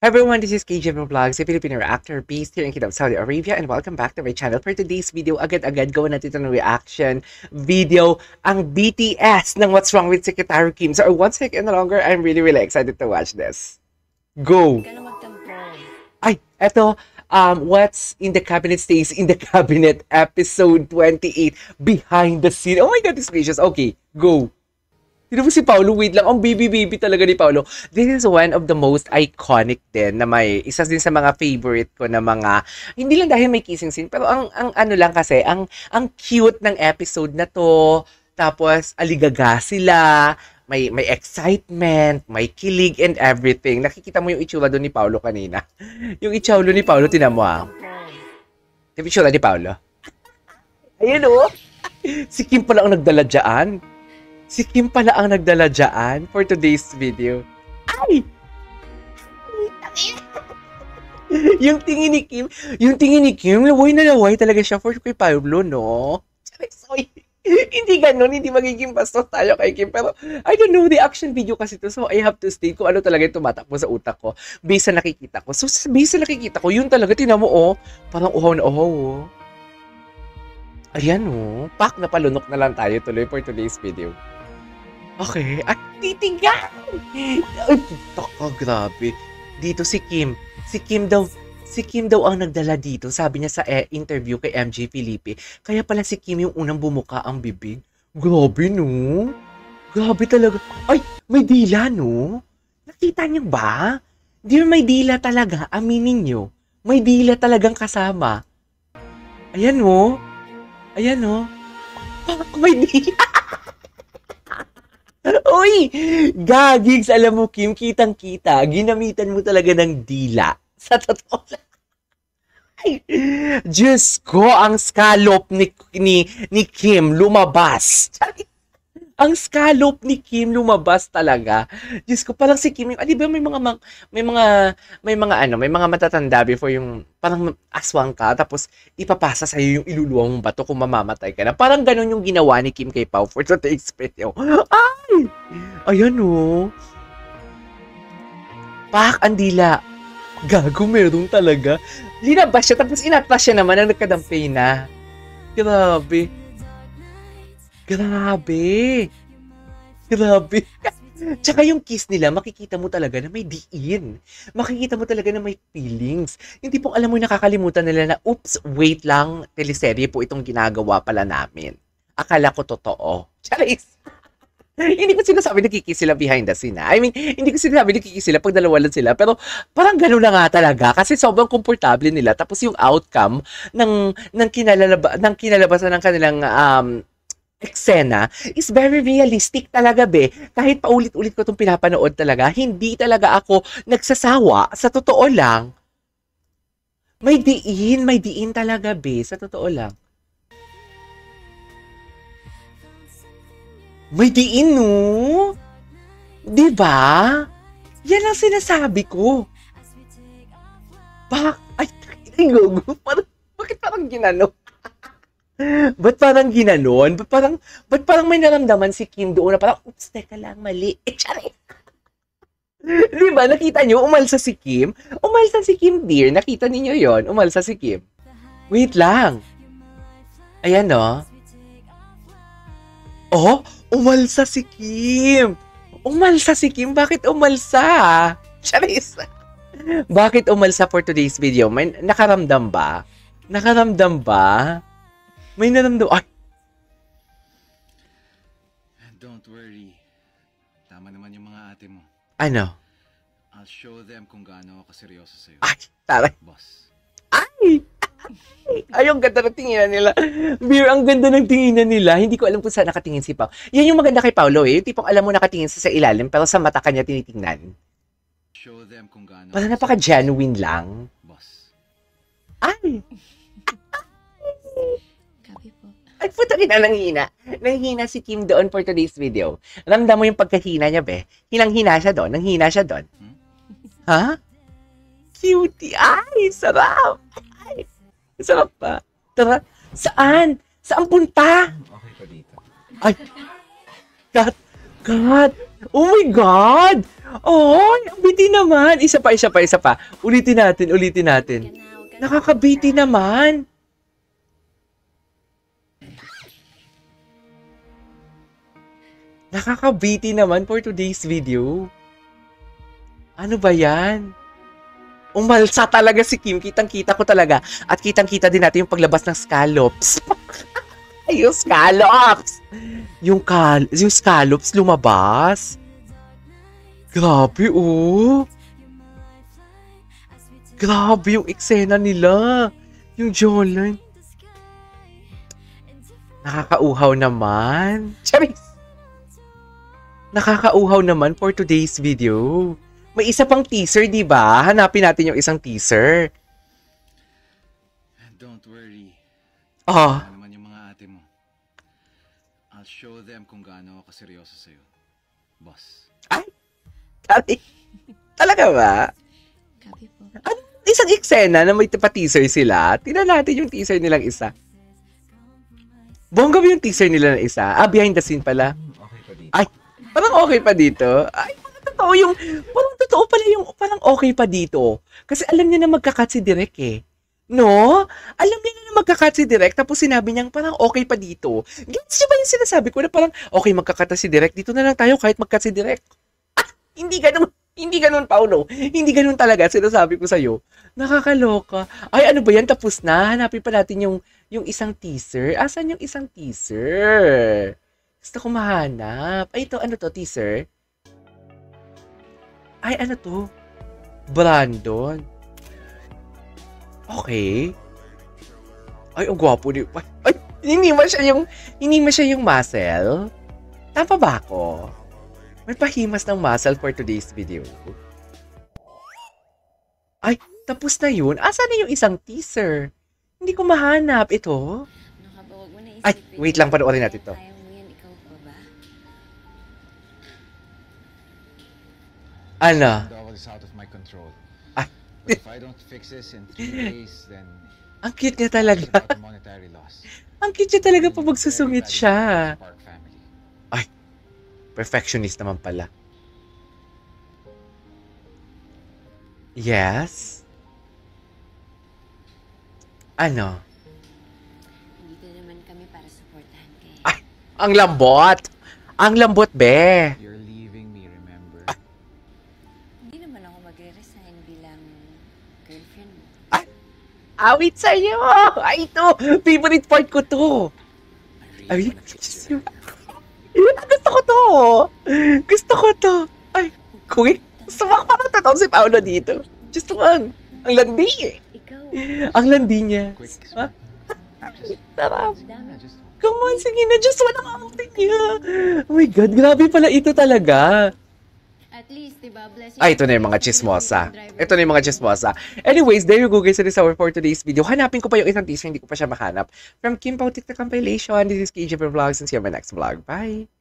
Everyone, this is KJ Vlogs, a Filipino actor based here in Kingdom of Saudi Arabia, and welcome back to my channel. For today's video, agad-agad gawa natin ito ng reaction video, ang BTS ng What's Wrong with Secretary Kim. So, 1 second longer, I'm really excited to watch this. Go! Ay, eto, What's in the Cabinet Stays in the Cabinet, episode 28, Behind the Scene. Oh my God, this gracious. Okay, go! Sino mo si Paolo? Wait lang. Ang baby talaga ni Paolo. This is one of the most iconic din na may isa din sa mga favorite ko na mga, hindi lang dahil may kissing scene, pero ang ano lang kasi, ang cute ng episode na to. Tapos, aligaga sila. May excitement, may kilig and everything. Nakikita mo yung itsura doon ni Paolo kanina. Yung itsura ni Paolo, tinan mo ah. Yung itsura ni Paolo. Ayun o. Si Kim pala ang nagdala dyan. Si Kim pala ang nagdala dyan for today's video. Ay! Yung tingin ni Kim, laway na laway talaga siya for kay Pablo, no? Sorry. Hindi ganun, hindi magiging bastos tayo kay Kim. Pero, I don't know, the action video kasi to. So, I have to state kung ano talaga yung tumatakbo sa utak ko. Based sa nakikita ko. So, based sa nakikita ko, yun talaga, tinan mo, oh. Parang uhaw na uhaw, oh. Ayan, oh. Pak, napalunok na lang tayo tuloy for today's video. Okay. At titigan! Ay, taka, grabe. Dito si Kim. Si Kim daw ang nagdala dito. Sabi niya sa interview kay MJ Felipe. Kaya pala si Kim yung unang bumuka ang bibig. Grabe, no? Grabe talaga. Ay, may dila, no? Nakita niyo ba? Dear, may dila talaga. Aminin niyo. May dila talagang kasama. Ayan, no? Ayan, no? May dila. Uy! Gagigs, alam mo, Kim, kitang-kita. Ginamitan mo talaga ng dila. Sa totoo lang. Ay, Diyos ko, ang scallop ni Kim lumabas. Ang scallop ni Kim lumabas talaga. Diyos ko, parang si Kim, di ba may mga matatanda before yung parang aswang ka, tapos ipapasa sa'yo yung iluluwa mong bato kung mamamatay ka na. Parang ganun yung ginawa ni Kim kay Pao for today's video. Ay! Ayan o. Pak, ang dila. Gago, meron talaga. Linabas siya, tapos inatlas siya naman na nagkadampay na. Grabe. Grabe. Tsaka yung kiss nila, makikita mo talaga na may diin. Makikita mo talaga na may feelings. Hindi pong alam mo nakakalimutan nila na, oops, wait lang, teleserye po itong ginagawa pala namin. Akala ko totoo. Charis! Hindi ko sinasabi nagkikiss sila behind the scene. I mean, hindi ko sinasabi nagkikiss sila pag dalawa lang sila. Pero parang gano'n na nga talaga. Kasi sobrang komportable nila. Tapos yung outcome ng kinalabasan ng kanilang eksena is very realistic talaga, be. Kahit paulit-ulit ko itong pinapanood talaga, hindi talaga ako nagsasawa. Sa totoo lang. May diin talaga, be. Sa totoo lang. May diin, no? Diba? Yan ang sinasabi ko. Ay, gogo. Bakit parang ginano? Ba't parang ginanon? Ba't parang may naramdaman si Kim doon na parang, oops, teka lang, mali. Charis. Diba? Nakita nyo, umalsa si Kim? Umalsa si Kim, dear. Nakita ninyo yon, umalsa si Kim. Wait lang. Ayan, no? Oh, umalsa si Kim. Umalsa si Kim? Bakit umalsa? Charis. Bakit umalsa for today's video? May nakaramdam ba? May naramdam. Ay. Don't worry. Tama naman yung mga ate mo. Ano? I'll show them kung gaano ako kaseryoso sa'yo. Ay, taray. Boss. Ay! Ay, ang ganda ng tinginan nila. Beer, ang ganda ng tinginan nila. Hindi ko alam kung saan nakatingin si Pao. Yan yung maganda kay Paolo eh. Yung tipong alam mo nakatingin sa ilalim pero sa mata kanya tinitingnan. Show them kung gaano. Parang napaka-genuine lang. Boss. Ay! Copy po. Ay, puta kita, nanghina. Nanghina si Kim doon for today's video. Ramdam mo yung pagkahina niya, be? Hinang-hina siya doon. Nanghina siya doon. Ha? Cutie. Ay, sarap. Ay, sarap pa. Tara. Saan? Saan punta? Okay pa dito. Ay. God. God. Oh my God. Oh, ang biti naman. Isa pa. Ulitin natin. Nakakabiti naman. Nakakabiti naman for today's video. Ano ba yan? Umalsa talaga si Kim. Kitang-kita ko talaga. At kitang-kita din natin yung paglabas ng scallops. Yung scallops! Yung scallops lumabas. Grabe, oh. Grabe yung eksena nila. Yung jawline. Nakakauhaw naman. Charis! Nakakauhaw naman for today's video. May isa pang teaser, di ba? Hanapin natin yung isang teaser. Don't worry. Oh, Ano naman yung mga ate mo. I'll show them kung gaano ako kaseryoso sa'yo. Boss. kali. Talaga ba? Copy po. Ano, isang eksena na may pa-teaser sila. Tingnan natin yung teaser nilang isa. Bongga ba yung teaser nila na isa? Ah, behind the scene pala. Okay pa dito. Ay, parang okay pa dito. Ay, parang totoo pala yung, parang okay pa dito. Kasi alam niya na magka-cut si Direk eh. No? Alam niya na magka-cut si Direk, tapos sinabi niyang parang okay pa dito. Gets niyo ba yung sinasabi ko na parang, okay, magka-cut na si Direk, dito na lang tayo kahit mag-cut si Direk. Ah, hindi ganun, Paulo. Hindi ganun talaga, sinasabi ko sa'yo. Nakakaloka. Ay, ano ba yan? Tapos na. Hanapin pa natin yung isang teaser. Asan yung isang teaser? Gusto ko mahanap. Ay, ito, ano to, teaser? Ay, ano to? Brandon. Okay. Ay, ang gwapo ni... Ay, hindi man siya yung muscle. Tama ba ako? May pahimas ng muscle for today's video. Ay, tapos na yun? Asan na yung isang teaser? Hindi ko mahanap. Ito? Ano ka ba? Huwag mo na isipin. Ay, wait lang, panoorin natin to. Kaya mo yan, ikaw pa ba? Ano? That was out of my control. Ay. But if I don't fix this in 3 days, then Ang cute niya it's talaga. about the monetary loss. Ang cute niya talaga pag magsusungit siya. Park family. Perfectionist naman pala. Yes? Ano? Nandito naman kami para supportahan kayo. Ay, ang lambot! Ang lambot, be! You're leaving me, remember? Hindi naman ako magre-resign bilang girlfriend mo. Awit sa'yo! Ay, ito! Favorite part ko to! I Ay, really wanna fix you. gusto ko to! Gusto ko to! Ay, kuy! Sumakparang totoo si Paolo dito. Just lang. Ang landi eh. Ikaw, Ang landi niya. Quick. Ha? Just, Sarap. dami. just Come on, sige na. Just walang outing niya. Oh my God, grabe pala ito talaga. At least, diba, bless you. Ay, ito na yung mga chismosa. Ito na yung mga chismosa. Anyways, there you go guys. That is our for today's video. Hanapin ko pa yung isang teaser. Hindi ko pa siya mahanap. From Kim Pautik na Compilation. This is KJ Vlogs and see you on my next vlog. Bye!